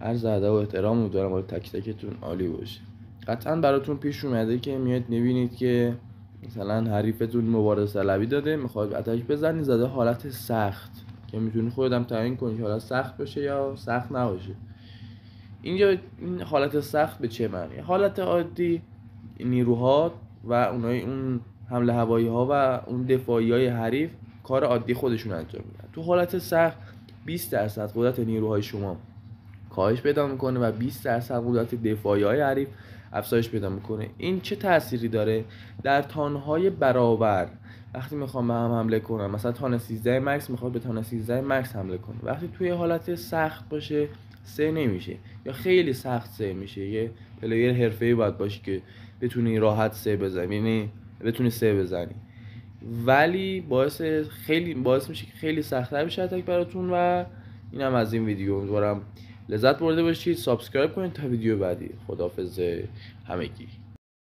عرض ادب و احترام می‌دارم برای تک تکتون، عالی باشه. قطعا براتون پیش اومده که میاد میبینید که مثلا حریفتون مبارزه طلبی داده، میخواد اتک بزنی، زده حالت سخت که میتونی خودت تعیین کنی که حالت سخت باشه یا سخت نباشه. اینجا این حالت سخت به چه معنی؟ حالت عادی نیروها و اون حمله هوایی ها و اون دفاعی های حریف کار عادی خودشون انجام میدن. تو حالت سخت 20% قدرت نیروهای شما کاهش پیدا میکنه و 20% قدرت دفاعی های حریف افزایش پیدا میکنه. این چه تأثیری داره در تانهای برابر؟ وقتی میخوام به هم حمله کنم، مثلا تان 13 مکس میخواد به تان 13 مکس حمله کنه، وقتی توی حالت سخت باشه سه نمیشه یا خیلی سخت سه میشه. یه پلیر حرفه‌ای باید باشی که بتونی راحت سه بزنی، یعنی بتونی سه بزنی، ولی باعث میشه که خیلی سخت‌تر بشه اتک براتون. و اینم از این ویدیو، امیدوارم لذت برده باشید. سابسکرایب کنید تا ویدیو بعدی. خداحافظ همگی.